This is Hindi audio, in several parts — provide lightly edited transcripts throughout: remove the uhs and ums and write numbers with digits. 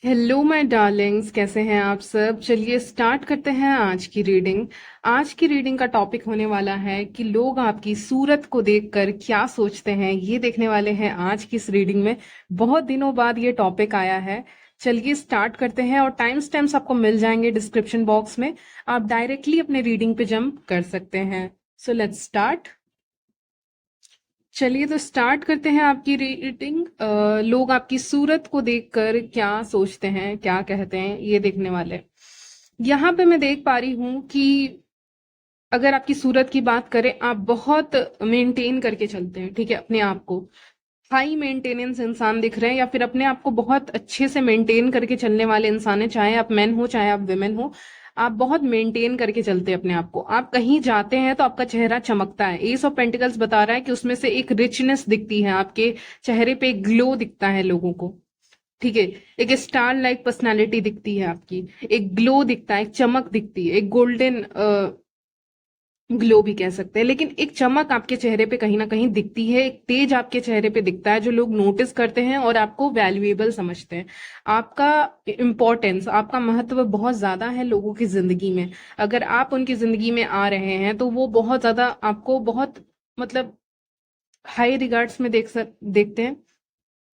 हेलो माय डार्लिंग्स, कैसे हैं आप सब। चलिए स्टार्ट करते हैं आज की रीडिंग। आज की रीडिंग का टॉपिक होने वाला है कि लोग आपकी सूरत को देखकर क्या सोचते हैं, ये देखने वाले हैं आज की इस रीडिंग में। बहुत दिनों बाद ये टॉपिक आया है। चलिए स्टार्ट करते हैं और टाइम स्टैम्प्स आपको मिल जाएंगे डिस्क्रिप्शन बॉक्स में। आप डायरेक्टली अपने रीडिंग पे जंप कर सकते हैं। So let's start. चलिए तो स्टार्ट करते हैं आपकी रीडिंग। लोग आपकी सूरत को देखकर क्या सोचते हैं, क्या कहते हैं, ये देखने वाले। यहाँ पे मैं देख पा रही हूँ कि अगर आपकी सूरत की बात करें, आप बहुत मेंटेन करके चलते हैं, ठीक है, अपने आप को। हाई मेंटेनेंस इंसान दिख रहे हैं, या फिर अपने आप को बहुत अच्छे से मेंटेन करके चलने वाले इंसान है। चाहे आप मेन हो चाहे आप विमेन हो, आप बहुत मेंटेन करके चलते हैं अपने आप को। आप कहीं जाते हैं तो आपका चेहरा चमकता है। एस ऑफ पेंटिकल्स बता रहा है कि उसमें से एक रिचनेस दिखती है, आपके चेहरे पे एक ग्लो दिखता है लोगों को। ठीक है, एक स्टार लाइक पर्सनालिटी दिखती है आपकी। एक ग्लो दिखता है, एक चमक दिखती है, एक गोल्डन ग्लो भी कह सकते हैं। लेकिन एक चमक आपके चेहरे पे कहीं ना कहीं दिखती है, एक तेज आपके चेहरे पे दिखता है जो लोग नोटिस करते हैं और आपको वैल्यूएबल समझते हैं। आपका इम्पोर्टेंस, आपका महत्व बहुत ज्यादा है लोगों की जिंदगी में। अगर आप उनकी जिंदगी में आ रहे हैं तो वो बहुत ज्यादा आपको बहुत, मतलब, हाई रिगार्ड्स में देखते हैं।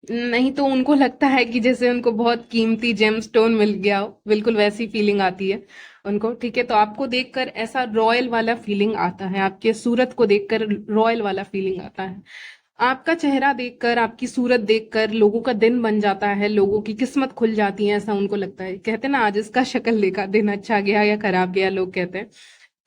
नहीं तो उनको लगता है कि जैसे उनको बहुत कीमती जेम स्टोन मिल गया हो, बिल्कुल वैसी फीलिंग आती है उनको। ठीक है, तो आपको देखकर ऐसा रॉयल वाला फीलिंग आता है, आपके सूरत को देखकर रॉयल वाला फीलिंग आता है। आपका चेहरा देखकर, आपकी सूरत देखकर लोगों का दिन बन जाता है, लोगों की किस्मत खुल जाती है, ऐसा उनको लगता है। कहते हैं ना, आज इसका शक्ल देखा दिन अच्छा गया या खराब गया, लोग कहते हैं।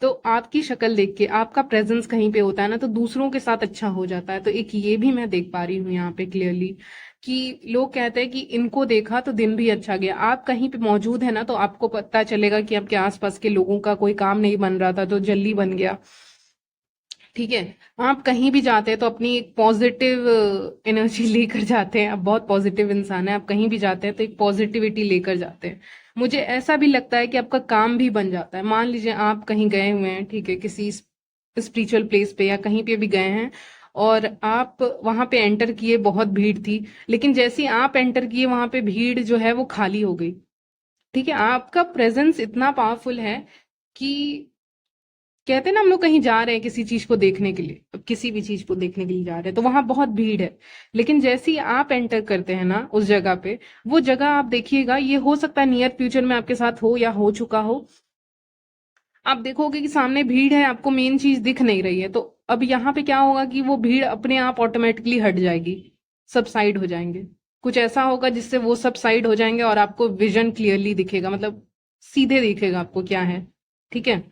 तो आपकी शक्ल देख के, आपका प्रेजेंस कहीं पे होता है ना, तो दूसरों के साथ अच्छा हो जाता है। तो एक ये भी मैं देख पा रही हूँ यहाँ पे क्लियरली कि लोग कहते हैं कि इनको देखा तो दिन भी अच्छा गया। आप कहीं पे मौजूद है ना, तो आपको पता चलेगा कि आपके आसपास के लोगों का कोई काम नहीं बन रहा था तो जल्दी बन गया। ठीक है, आप कहीं भी जाते हैं तो अपनी एक पॉजिटिव एनर्जी लेकर जाते हैं। आप बहुत पॉजिटिव इंसान है, आप कहीं भी जाते हैं तो एक पॉजिटिविटी लेकर जाते हैं। मुझे ऐसा भी लगता है कि आपका काम भी बन जाता है। मान लीजिए आप कहीं गए हुए हैं, ठीक है, किसी स्पिरिचुअल प्लेस पे या कहीं पे भी गए हैं, और आप वहां पे एंटर किए, बहुत भीड़ थी, लेकिन जैसे ही आप एंटर किए वहां पे भीड़ जो है वो खाली हो गई। ठीक है, आपका प्रेजेंस इतना पावरफुल है कि कहते हैं ना, हम लोग कहीं जा रहे हैं किसी चीज को देखने के लिए, अब किसी भी चीज को देखने के लिए जा रहे हैं तो वहां बहुत भीड़ है, लेकिन जैसे ही आप एंटर करते हैं ना उस जगह पे, वो जगह आप देखिएगा, ये हो सकता है नियर फ्यूचर में आपके साथ हो या हो चुका हो। आप देखोगे कि सामने भीड़ है, आपको मेन चीज दिख नहीं रही है, तो अब यहाँ पे क्या होगा कि वो भीड़ अपने आप ऑटोमेटिकली हट जाएगी, सब साइड हो जाएंगे। कुछ ऐसा होगा जिससे वो सब साइड हो जाएंगे और आपको विजन क्लियरली दिखेगा, मतलब सीधे दिखेगा आपको क्या है। ठीक है,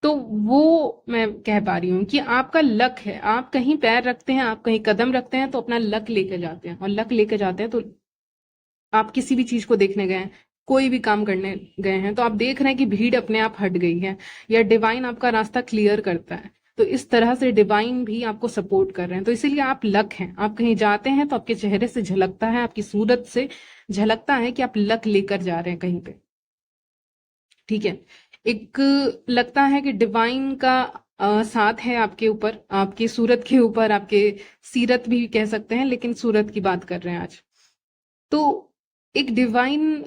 तो वो मैं कह पा रही हूँ कि आपका लक है। आप कहीं पैर रखते हैं, आप कहीं कदम रखते हैं तो अपना लक लेकर जाते हैं, और लक लेकर जाते हैं तो आप किसी भी चीज को देखने गए हैं, कोई भी काम करने गए हैं, तो आप देख रहे हैं कि भीड़ अपने आप हट गई है, या डिवाइन आपका रास्ता क्लियर करता है। तो इस तरह से डिवाइन भी आपको सपोर्ट कर रहे हैं, तो इसीलिए आप लक हैं। आप कहीं जाते हैं तो आपके चेहरे से झलकता है, आपकी सूरत से झलकता है कि आप लक लेकर जा रहे हैं कहीं पे। ठीक है, एक लगता है कि डिवाइन का साथ है आपके ऊपर, आपकी सूरत के ऊपर, आपके सीरत भी कह सकते हैं, लेकिन सूरत की बात कर रहे हैं आज। तो एक डिवाइन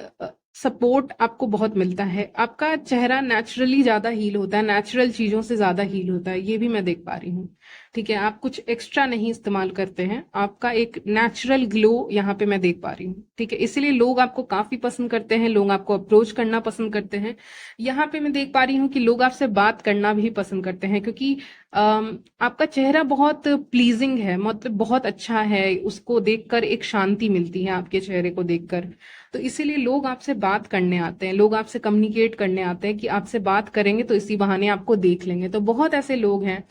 सपोर्ट आपको बहुत मिलता है। आपका चेहरा नेचुरली ज्यादा हील होता है, नेचुरल चीजों से ज्यादा हील होता है, ये भी मैं देख पा रही हूँ। ठीक है, आप कुछ एक्स्ट्रा नहीं इस्तेमाल करते हैं, आपका एक नेचुरल ग्लो यहाँ पे मैं देख पा रही हूँ। ठीक है, इसलिए लोग आपको काफी पसंद करते हैं, लोग आपको अप्रोच करना पसंद करते हैं। यहाँ पे मैं देख पा रही हूँ कि लोग आपसे बात करना भी पसंद करते हैं, क्योंकि आपका चेहरा बहुत प्लीजिंग है, मतलब बहुत अच्छा है, उसको देखकर एक शांति मिलती है आपके चेहरे को देखकर। तो इसीलिए लोग आपसे बात करने आते हैं, लोग आपसे कम्युनिकेट करने आते हैं कि आपसे बात करेंगे तो इसी बहाने आपको देख लेंगे। तो बहुत ऐसे लोग हैं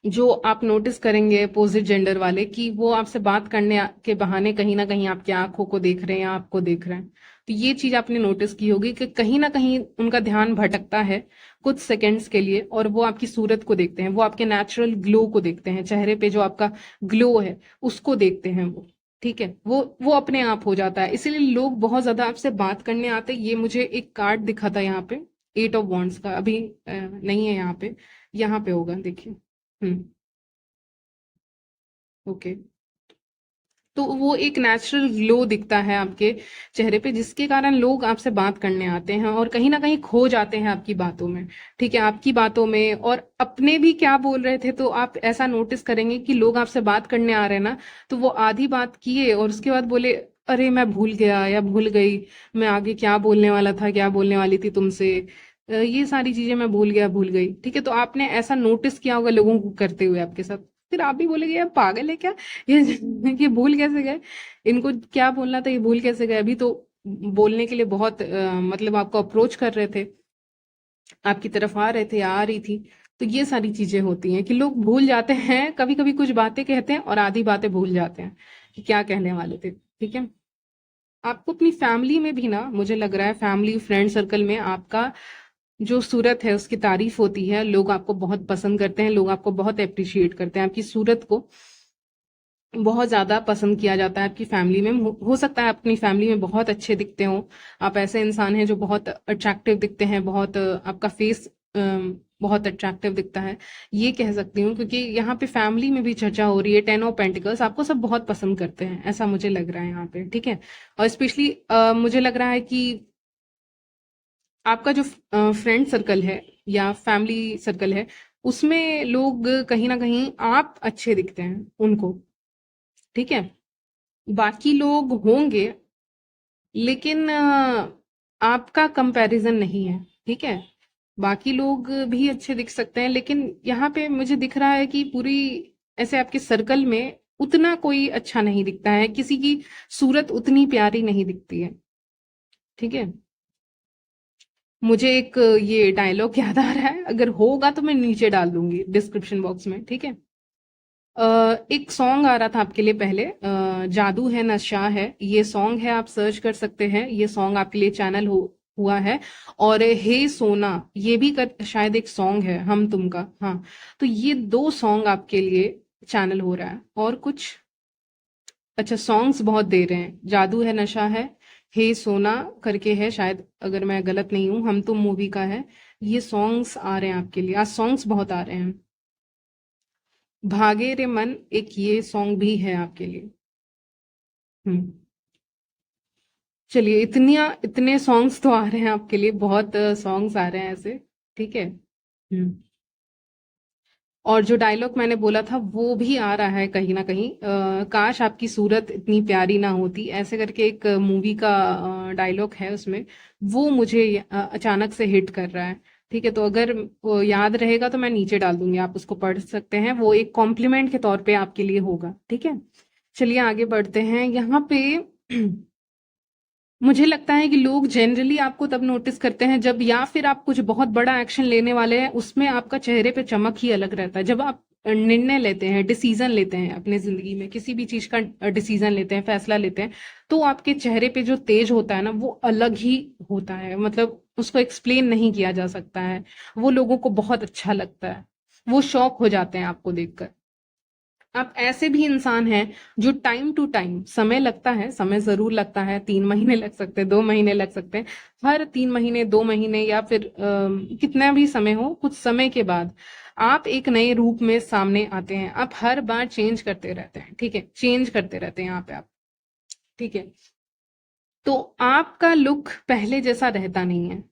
जो आप नोटिस करेंगे, अपोजिट जेंडर वाले, कि वो आपसे बात करने के बहाने कहीं ना कहीं आपकी आंखों को देख रहे हैं या आपको देख रहे हैं। तो ये चीज आपने नोटिस की होगी कि कहीं ना कहीं उनका ध्यान भटकता है कुछ सेकंड्स के लिए, और वो आपकी सूरत को देखते हैं, वो आपके नेचुरल ग्लो को देखते हैं, चेहरे पे जो आपका ग्लो है उसको देखते हैं वो। ठीक है, वो अपने आप हो जाता है, इसीलिए लोग बहुत ज्यादा आपसे बात करने आते हैं। ये मुझे एक कार्ड दिखा था यहाँ पे, 8 ऑफ वॉन्ड्स का, अभी नहीं है यहाँ पे, यहाँ पे होगा, देखिए। हम्म। ओके, तो वो एक नेचुरल ग्लो दिखता है आपके चेहरे पे, जिसके कारण लोग आपसे बात करने आते हैं और कहीं ना कहीं खो जाते हैं आपकी बातों में। ठीक है, आपकी बातों में, और अपने भी क्या बोल रहे थे, तो आप ऐसा नोटिस करेंगे कि लोग आपसे बात करने आ रहे हैं ना, तो वो आधी बात किए और उसके बाद बोले, अरे मैं भूल गया या भूल गई, मैं आगे क्या बोलने वाला था, क्या बोलने वाली थी तुमसे, ये सारी चीजें मैं भूल गया, भूल गई। ठीक है, तो आपने ऐसा नोटिस किया होगा लोगों को करते हुए आपके साथ। फिर आप भी बोलेगे, यार पागल है क्या, ये ये भूल कैसे गए, इनको क्या बोलना था, ये भूल कैसे गए, अभी तो बोलने के लिए बहुत मतलब आपको अप्रोच कर रहे थे, आपकी तरफ आ रहे थे, आ रही थी। तो ये सारी चीजें होती हैं कि लोग भूल जाते हैं, कभी कभी कुछ बातें कहते हैं और आधी बातें भूल जाते हैं कि क्या कहने वाले थे। ठीक है, आपको अपनी फैमिली में भी ना, मुझे लग रहा है फैमिली फ्रेंड सर्कल में आपका जो सूरत है उसकी तारीफ होती है, लोग आपको बहुत पसंद करते हैं, लोग आपको बहुत अप्रिशिएट करते हैं, आपकी सूरत को बहुत ज्यादा पसंद किया जाता है आपकी फैमिली में। हो सकता है अपनी फैमिली में बहुत अच्छे दिखते हो, आप ऐसे इंसान हैं जो बहुत अट्रैक्टिव दिखते हैं, बहुत आपका फेस बहुत अट्रैक्टिव दिखता है, ये कह सकती हूँ, क्योंकि यहाँ पे फैमिली में भी चर्चा हो रही है। 10 ऑफ पेंटिकल्स आपको सब बहुत पसंद करते हैं, ऐसा मुझे लग रहा है यहाँ पे। ठीक है, और स्पेशली मुझे लग रहा है कि आपका जो फ्रेंड सर्कल है या फैमिली सर्कल है, उसमें लोग कहीं ना कहीं आप अच्छे दिखते हैं उनको। ठीक है, बाकी लोग होंगे, लेकिन आपका कंपैरिजन नहीं है। ठीक है, बाकी लोग भी अच्छे दिख सकते हैं, लेकिन यहाँ पे मुझे दिख रहा है कि पूरी ऐसे आपके सर्कल में उतना कोई अच्छा नहीं दिखता है, किसी की सूरत उतनी प्यारी नहीं दिखती है। ठीक है, मुझे एक ये डायलॉग याद आ रहा है, अगर होगा तो मैं नीचे डाल दूंगी डिस्क्रिप्शन बॉक्स में। ठीक है, एक सॉन्ग आ रहा था आपके लिए पहले, जादू है नशा है, ये सॉन्ग है, आप सर्च कर सकते हैं, ये सॉन्ग आपके लिए चैनल हुआ है। और हे सोना, ये भी शायद एक सॉन्ग है, हम तुम का, हाँ। तो ये दो सॉन्ग आपके लिए चैनल हो रहा है, और कुछ अच्छा सॉन्ग्स बहुत दे रहे हैं, जादू है नशा है, हे सोना करके है शायद, अगर मैं गलत नहीं हूँ, हम तुम मूवी का है। ये सॉन्ग्स आ रहे हैं आपके लिए, आज सॉन्ग्स बहुत आ रहे हैं। भागे रे मन, एक ये सॉन्ग भी है आपके लिए। हम्म, चलिए, इतने सॉन्ग्स तो आ रहे हैं आपके लिए, बहुत सॉन्ग्स आ रहे हैं ऐसे। ठीक है। हम्म, और जो डायलॉग मैंने बोला था वो भी आ रहा है कहीं ना कहीं, काश आपकी सूरत इतनी प्यारी ना होती, ऐसे करके एक मूवी का डायलॉग है उसमें, वो मुझे अचानक से हिट कर रहा है। ठीक है, तो अगर वो याद रहेगा तो मैं नीचे डाल दूंगी, आप उसको पढ़ सकते हैं, वो एक कॉम्प्लीमेंट के तौर पे आपके लिए होगा। ठीक है, चलिए आगे बढ़ते हैं यहाँ पे। मुझे लगता है कि लोग जनरली आपको तब नोटिस करते हैं जब, या फिर आप कुछ बहुत बड़ा एक्शन लेने वाले हैं, उसमें आपका चेहरे पे चमक ही अलग रहता है। जब आप निर्णय लेते हैं, डिसीजन लेते हैं अपने जिंदगी में, किसी भी चीज का डिसीजन लेते हैं, फैसला लेते हैं, तो आपके चेहरे पे जो तेज होता है ना, वो अलग ही होता है, मतलब उसको एक्सप्लेन नहीं किया जा सकता है। वो लोगों को बहुत अच्छा लगता है, वो शौक हो जाते हैं आपको देखकर। आप ऐसे भी इंसान हैं जो टाइम टू टाइम, समय लगता है, समय जरूर लगता है, 3 महीने लग सकते हैं, 2 महीने लग सकते हैं, हर 3 महीने, 2 महीने, या फिर कितना भी समय हो, कुछ समय के बाद आप एक नए रूप में सामने आते हैं। आप हर बार चेंज करते रहते हैं। ठीक है, चेंज करते रहते हैं यहाँ पे आप। ठीक है, तो आपका लुक पहले जैसा रहता नहीं है।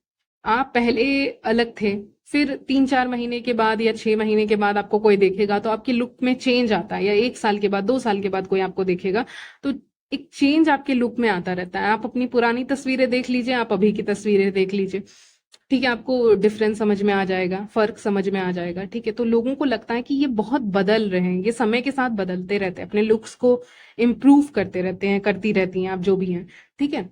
आप पहले अलग थे, फिर 3-4 महीने के बाद या 6 महीने के बाद आपको कोई देखेगा तो आपके लुक में चेंज आता है, या 1 साल के बाद, 2 साल के बाद कोई आपको देखेगा तो एक चेंज आपके लुक में आता रहता है। आप अपनी पुरानी तस्वीरें देख लीजिए, आप अभी की तस्वीरें देख लीजिए। ठीक है, आपको डिफरेंस समझ में आ जाएगा, फर्क समझ में आ जाएगा। ठीक है, तो लोगों को लगता है कि ये बहुत बदल रहे हैं, ये समय के साथ बदलते रहते हैं, अपने लुक्स को इम्प्रूव करते रहते हैं, करती रहती हैं आप जो भी हैं। ठीक है,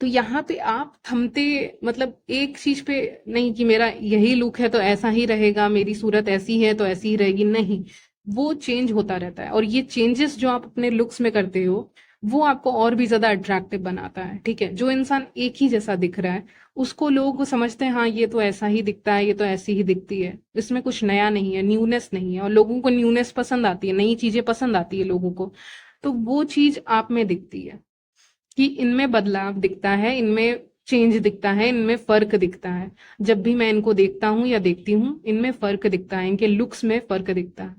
तो यहाँ पे आप थमते, मतलब एक चीज पे नहीं कि मेरा यही लुक है तो ऐसा ही रहेगा, मेरी सूरत ऐसी है तो ऐसी ही रहेगी, नहीं। वो चेंज होता रहता है, और ये चेंजेस जो आप अपने लुक्स में करते हो, वो आपको और भी ज्यादा अट्रैक्टिव बनाता है। ठीक है, जो इंसान एक ही जैसा दिख रहा है, उसको लोग समझते हैं, हाँ ये तो ऐसा ही दिखता है, ये तो ऐसी ही दिखती है, इसमें कुछ नया नहीं है, न्यूनेस नहीं है, और लोगों को न्यूनेस पसंद आती है, नई चीजें पसंद आती है लोगों को। तो वो चीज आप में दिखती है कि इनमें बदलाव दिखता है, इनमें चेंज दिखता है, इनमें फर्क दिखता है। जब भी मैं इनको देखता हूँ या देखती हूँ, इनमें फर्क दिखता है, इनके लुक्स में फर्क दिखता है।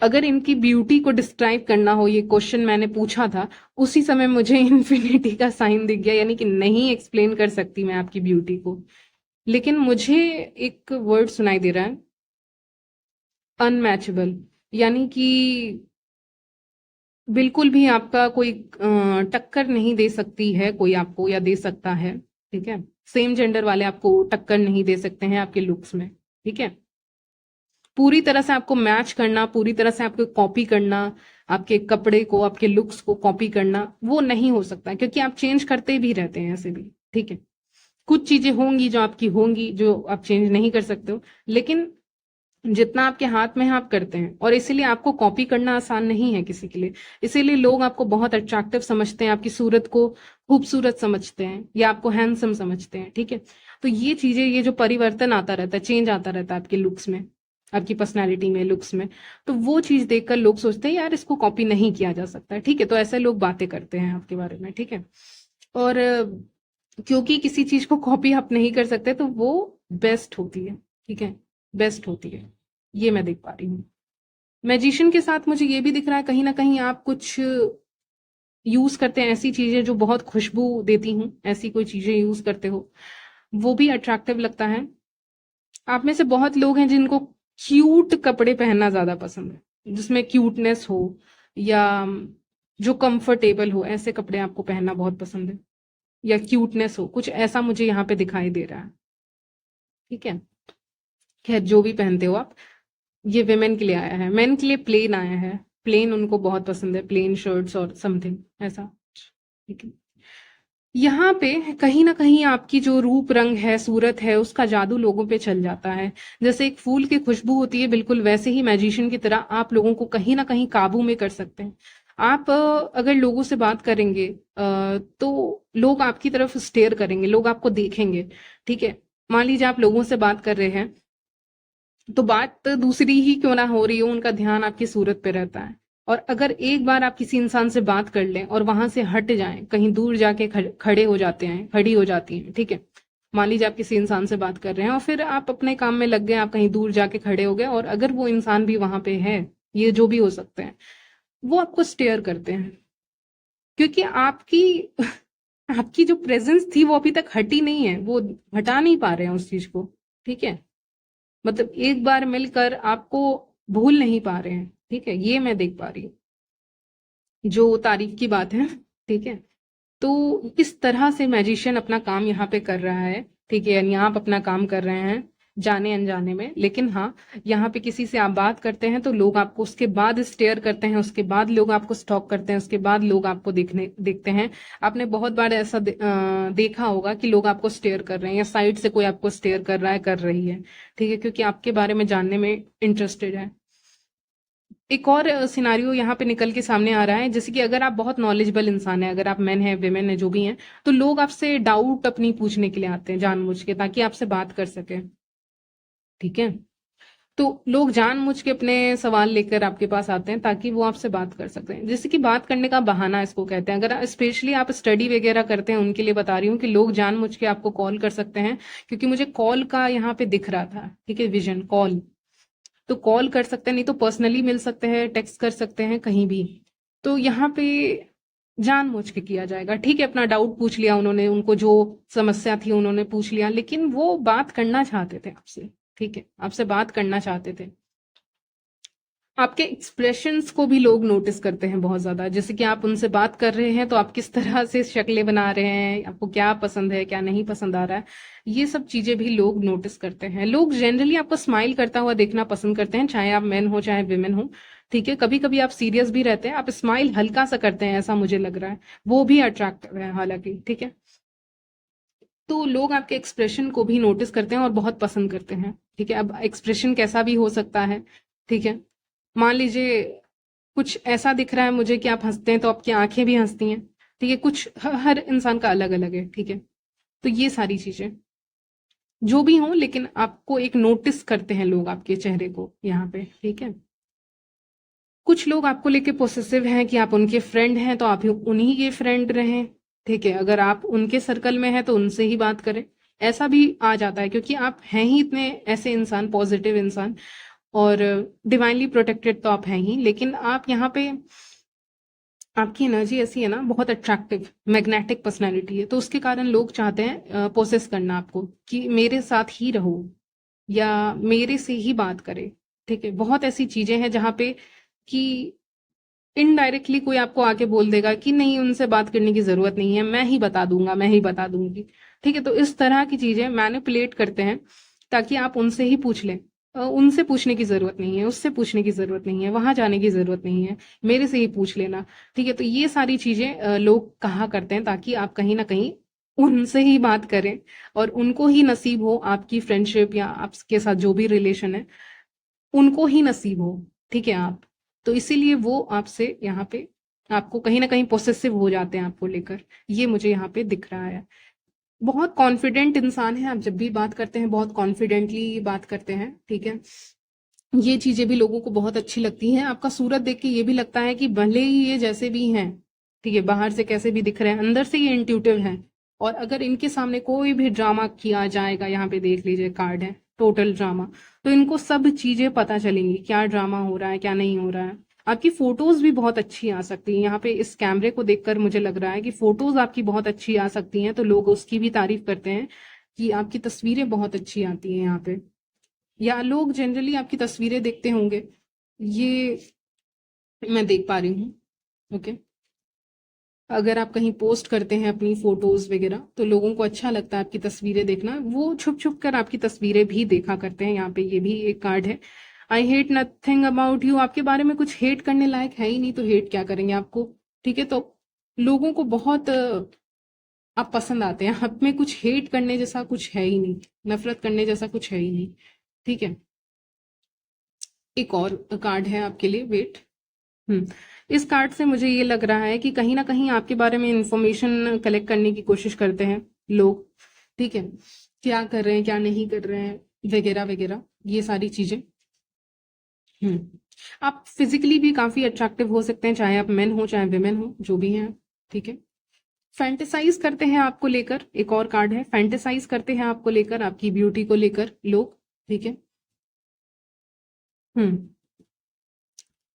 अगर इनकी ब्यूटी को डिस्क्राइब करना हो, ये क्वेश्चन मैंने पूछा था, उसी समय मुझे इन्फिनिटी का साइन दिख गया, यानी कि नहीं एक्सप्लेन कर सकती मैं आपकी ब्यूटी को। लेकिन मुझे एक वर्ड सुनाई दे रहा है, अनमैचेबल, यानी कि बिल्कुल भी आपका कोई टक्कर नहीं दे सकती है कोई आपको, या दे सकता है, ठीक है। सेम जेंडर वाले आपको टक्कर नहीं दे सकते हैं आपके लुक्स में, ठीक है। पूरी तरह से आपको मैच करना, पूरी तरह से आपको कॉपी करना, आपके कपड़े को, आपके लुक्स को कॉपी करना, वो नहीं हो सकता, क्योंकि आप चेंज करते भी रहते हैं ऐसे भी, ठीक है। कुछ चीजें होंगी जो आपकी होंगी, जो आप चेंज नहीं कर सकते हो, लेकिन जितना आपके हाथ में है आप करते हैं, और इसीलिए आपको कॉपी करना आसान नहीं है किसी के लिए। इसीलिए लोग आपको बहुत अट्रैक्टिव समझते हैं, आपकी सूरत को खूबसूरत समझते हैं, या आपको हैंडसम समझते हैं, ठीक है। तो ये चीजें, ये जो परिवर्तन आता रहता है, चेंज आता रहता है आपके लुक्स में, आपकी पर्सनैलिटी में, लुक्स में, तो वो चीज देखकर लोग सोचते हैं यार इसको कॉपी नहीं किया जा सकता है, ठीक है। तो ऐसे लोग बातें करते हैं आपके बारे में, ठीक है। और क्योंकि किसी चीज को कॉपी आप नहीं कर सकते, तो वो बेस्ट होती है, ठीक है, बेस्ट होती है। ये मैं देख पा रही हूँ। मैजिशियन के साथ मुझे ये भी दिख रहा है, कहीं ना कहीं आप कुछ यूज करते हैं ऐसी चीजें जो बहुत खुशबू देती हूँ, ऐसी कोई चीजें यूज करते हो, वो भी अट्रैक्टिव लगता है। आप में से बहुत लोग हैं जिनको क्यूट कपड़े पहनना ज्यादा पसंद है, जिसमें क्यूटनेस हो, या जो कंफर्टेबल हो, ऐसे कपड़े आपको पहनना बहुत पसंद है, या क्यूटनेस हो, कुछ ऐसा मुझे यहाँ पे दिखाई दे रहा है, ठीक है। खैर जो भी पहनते हो आप, ये विमेन के लिए आया है। मेन के लिए प्लेन आया है, प्लेन उनको बहुत पसंद है, प्लेन शर्ट्स और समथिंग ऐसा, ठीक है। यहाँ पे कहीं ना कहीं आपकी जो रूप रंग है, सूरत है, उसका जादू लोगों पे चल जाता है। जैसे एक फूल की खुशबू होती है, बिल्कुल वैसे ही मैजिशियन की तरह आप लोगों को कहीं ना कहीं काबू में कर सकते हैं। आप अगर लोगों से बात करेंगे, तो लोग आपकी तरफ स्टेयर करेंगे, लोग आपको देखेंगे, ठीक है। मान लीजिए आप लोगों से बात कर रहे हैं, तो बात दूसरी ही क्यों ना हो रही हो, उनका ध्यान आपकी सूरत पे रहता है। और अगर एक बार आप किसी इंसान से बात कर लें और वहां से हट जाएं, कहीं दूर जाके खड़े हो जाते हैं, खड़ी हो जाती हैं, ठीक है। मान लीजिए आप किसी इंसान से बात कर रहे हैं और फिर आप अपने काम में लग गए, आप कहीं दूर जाके खड़े हो गए, और अगर वो इंसान भी वहां पे है, ये जो भी हो सकते हैं, वो आपको स्टेयर करते हैं, क्योंकि आपकी आपकी जो प्रेजेंस थी वो अभी तक हटी नहीं है, वो हटा नहीं पा रहे हैं उस चीज को, ठीक है। मतलब एक बार मिलकर आपको भूल नहीं पा रहे हैं, ठीक है, ये मैं देख पा रही हूँ, जो तारीफ की बात है, ठीक है। तो इस तरह से मैजिशियन अपना काम यहाँ पे कर रहा है, ठीक है, यानी आप अपना काम कर रहे हैं जाने अनजाने में। लेकिन हाँ, यहाँ पे किसी से आप बात करते हैं तो लोग आपको उसके बाद स्टेयर करते हैं, उसके बाद लोग आपको स्टॉक करते हैं, उसके बाद लोग आपको देखते हैं। आपने बहुत बार ऐसा देखा होगा कि लोग आपको स्टेयर कर रहे हैं, या साइड से कोई आपको स्टेयर कर रहा है, कर रही है, ठीक है, क्योंकि आपके बारे में जानने में इंटरेस्टेड है। एक और सिनारियो यहाँ पे निकल के सामने आ रहा है, जैसे कि अगर आप बहुत नॉलेजेबल इंसान है, अगर आप मैन है, विमेन है, जो भी हैं, तो लोग आपसे डाउट अपनी पूछने के लिए आते हैं जानबूझ के, ताकि आपसे बात कर सके, ठीक है। तो लोग जानबूझ के अपने सवाल लेकर आपके पास आते हैं ताकि वो आपसे बात कर सकते हैं, जैसे कि बात करने का बहाना इसको कहते हैं। अगर स्पेशली आप स्टडी वगैरह करते हैं उनके लिए बता रही हूँ कि लोग जानबूझ के आपको कॉल कर सकते हैं, क्योंकि मुझे कॉल का यहाँ पे दिख रहा था, ठीक है, विजन कॉल। तो कॉल कर सकते हैं, नहीं तो पर्सनली मिल सकते हैं, टेक्स्ट कर सकते हैं, कहीं भी। तो यहाँ पे जानबूझ के किया जाएगा, ठीक है। अपना डाउट पूछ लिया उन्होंने, उनको जो समस्या थी उन्होंने पूछ लिया, लेकिन वो बात करना चाहते थे आपसे, ठीक है, आपसे बात करना चाहते थे। आपके एक्सप्रेशंस को भी लोग नोटिस करते हैं बहुत ज्यादा, जैसे कि आप उनसे बात कर रहे हैं तो आप किस तरह से शक्लें बना रहे हैं, आपको क्या पसंद है, क्या नहीं पसंद आ रहा है, ये सब चीजें भी लोग नोटिस करते हैं। लोग जनरली आपको स्माइल करता हुआ देखना पसंद करते हैं, चाहे आप मैन हो चाहे विमेन हो, ठीक है। कभी कभी आप सीरियस भी रहते हैं, आप स्माइल हल्का सा करते हैं, ऐसा मुझे लग रहा है, वो भी अट्रैक्टिव है हालांकि, ठीक है। तो लोग आपके एक्सप्रेशन को भी नोटिस करते हैं और बहुत पसंद करते हैं, ठीक है। अब एक्सप्रेशन कैसा भी हो सकता है, ठीक है। मान लीजिए कुछ ऐसा दिख रहा है मुझे कि आप हंसते हैं तो आपकी आंखें भी हंसती हैं, ठीक है। कुछ हर इंसान का अलग अलग है, ठीक है। तो ये सारी चीजें जो भी हों, लेकिन आपको एक नोटिस करते हैं लोग आपके चेहरे को यहाँ पे, ठीक है। कुछ लोग आपको लेके पोसेसिव हैं कि आप उनके फ्रेंड हैं तो आप उन्हीं के फ्रेंड रहें, ठीक है। अगर आप उनके सर्कल में हैं तो उनसे ही बात करें, ऐसा भी आ जाता है, क्योंकि आप हैं ही इतने ऐसे इंसान, पॉजिटिव इंसान, और डिवाइनली प्रोटेक्टेड तो आप हैं ही, लेकिन आप यहाँ पे आपकी एनर्जी ऐसी है ना, बहुत अट्रैक्टिव मैग्नेटिक पर्सनैलिटी है, तो उसके कारण लोग चाहते हैं पोसेस करना आपको कि मेरे साथ ही रहो या मेरे से ही बात करे। ठीक है, बहुत ऐसी चीजें हैं जहाँ पे कि इनडायरेक्टली कोई आपको आके बोल देगा कि नहीं, उनसे बात करने की जरूरत नहीं है, मैं ही बता दूंगा, मैं ही बता दूंगी। ठीक है, तो इस तरह की चीजें मैनिपुलेट करते हैं ताकि आप उनसे ही पूछ लें। उनसे पूछने की जरूरत नहीं है, उससे पूछने की जरूरत नहीं है, वहां जाने की जरूरत नहीं है, मेरे से ही पूछ लेना। ठीक है, तो ये सारी चीजें लोग कहा करते हैं ताकि आप कहीं ना कहीं उनसे ही बात करें और उनको ही नसीब हो आपकी फ्रेंडशिप या आपके साथ जो भी रिलेशन है, उनको ही नसीब हो। ठीक है, आप तो इसीलिए वो आपसे यहाँ पे आपको कहीं ना कहीं पोसेसिव हो जाते हैं आपको लेकर। ये मुझे यहाँ पे दिख रहा है। बहुत कॉन्फिडेंट इंसान है आप, जब भी बात करते हैं बहुत कॉन्फिडेंटली बात करते हैं। ठीक है, ये चीजें भी लोगों को बहुत अच्छी लगती हैं। आपका सूरत देख के ये भी लगता है कि भले ही ये जैसे भी हैं, ठीक है, बाहर से कैसे भी दिख रहे हैं, अंदर से ये इंट्यूटिव हैं। और अगर इनके सामने कोई भी ड्रामा किया जाएगा, यहाँ पे देख लीजिए कार्ड है टोटल ड्रामा, तो इनको सब चीजें पता चलेंगी क्या ड्रामा हो रहा है क्या नहीं हो रहा है। आपकी फोटोज भी बहुत अच्छी आ सकती हैं यहाँ पे। इस कैमरे को देखकर मुझे लग रहा है कि फोटोज आपकी बहुत अच्छी आ सकती हैं, तो लोग उसकी भी तारीफ करते हैं कि आपकी तस्वीरें बहुत अच्छी आती हैं यहाँ पे। या लोग जनरली आपकी तस्वीरें देखते होंगे, ये मैं देख पा रही हूँ। ओके, अगर आप कहीं पोस्ट करते हैं अपनी फोटोज वगैरह तो लोगों को अच्छा लगता है आपकी तस्वीरें देखना, वो छुप छुप कर आपकी तस्वीरें भी देखा करते हैं। यहाँ पे ये भी एक कार्ड है, I hate nothing about you. आपके बारे में कुछ हेट करने लायक है ही नहीं, तो हेट क्या करेंगे आपको। ठीक है, तो लोगों को बहुत आप पसंद आते हैं, आप में कुछ हेट करने जैसा कुछ है ही नहीं, नफरत करने जैसा कुछ है ही नहीं। ठीक है, एक और कार्ड है आपके लिए, वेट। हम्म, इस कार्ड से मुझे ये लग रहा है कि कहीं ना कहीं आपके बारे में इंफॉर्मेशन कलेक्ट करने की कोशिश करते हैं लोग। ठीक है, क्या कर रहे हैं क्या नहीं कर रहे हैं वगैरह वगैरह, ये सारी चीजें। हम्म, आप फिजिकली भी काफी अट्रैक्टिव हो सकते हैं, चाहे आप मेन हो चाहे विमेन हो, जो भी हैं। ठीक है, फैंटेसाइज करते हैं आपको लेकर, एक और कार्ड है, फैंटेसाइज करते हैं आपको लेकर, आपकी ब्यूटी को लेकर लोग। ठीक है, हम्म,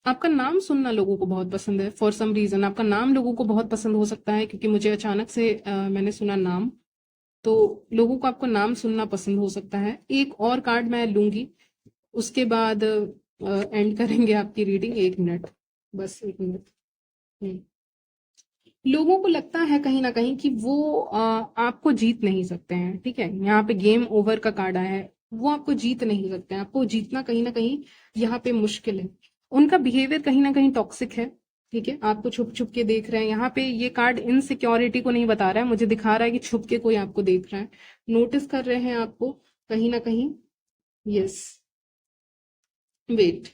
आपका नाम सुनना लोगों को बहुत पसंद है फॉर सम रीजन। आपका नाम लोगों को बहुत पसंद हो सकता है क्योंकि मुझे अचानक से मैंने सुना नाम, तो लोगों को आपका नाम सुनना पसंद हो सकता है। एक और कार्ड मैं लूंगी, उसके बाद एंड करेंगे आपकी रीडिंग। 1 मिनट, बस 1 मिनट। हम्म, लोगों को लगता है कहीं ना कहीं कि वो आपको जीत नहीं सकते हैं। ठीक है, यहाँ पे गेम ओवर का कार्ड आया है, वो आपको जीत नहीं सकते हैं, आपको जीतना कहीं ना कहीं यहाँ पे मुश्किल है। उनका बिहेवियर कहीं ना कहीं टॉक्सिक है। ठीक है, आपको छुप छुप के देख रहे हैं। यहाँ पे ये कार्ड इनसिक्योरिटी को नहीं बता रहा है, मुझे दिखा रहा है कि छुप के कोई आपको देख रहा है, नोटिस कर रहे हैं आपको कहीं ना कहीं। यस, वेट,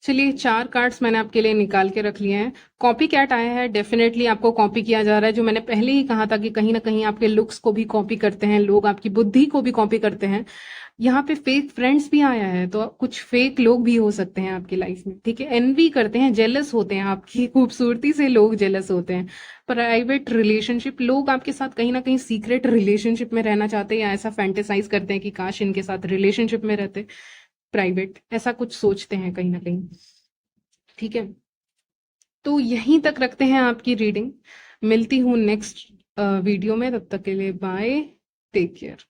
चलिए 4 कार्ड्स मैंने आपके लिए निकाल के रख लिए हैं। कॉपी कैट आया है, डेफिनेटली आपको कॉपी किया जा रहा है। जो मैंने पहले ही कहा था कि कहीं ना कहीं आपके लुक्स को भी कॉपी करते हैं लोग, आपकी बुद्धि को भी कॉपी करते हैं। यहाँ पे फेक फ्रेंड्स भी आया है, तो कुछ फेक लोग भी हो सकते हैं आपकी लाइफ में। ठीक है, एनवी करते हैं, जेलस होते हैं, आपकी खूबसूरती से लोग जेलस होते हैं। प्राइवेट रिलेशनशिप, लोग आपके साथ कहीं ना कहीं सीक्रेट रिलेशनशिप में रहना चाहते हैं या ऐसा फैंटेसाइज करते हैं कि काश इनके साथ रिलेशनशिप में रहते, प्राइवेट ऐसा कुछ सोचते हैं कहीं ना कहीं। ठीक है, तो यहीं तक रखते हैं आपकी रीडिंग। मिलती हूँ नेक्स्ट वीडियो में, तब तक के लिए बाय, टेक केयर।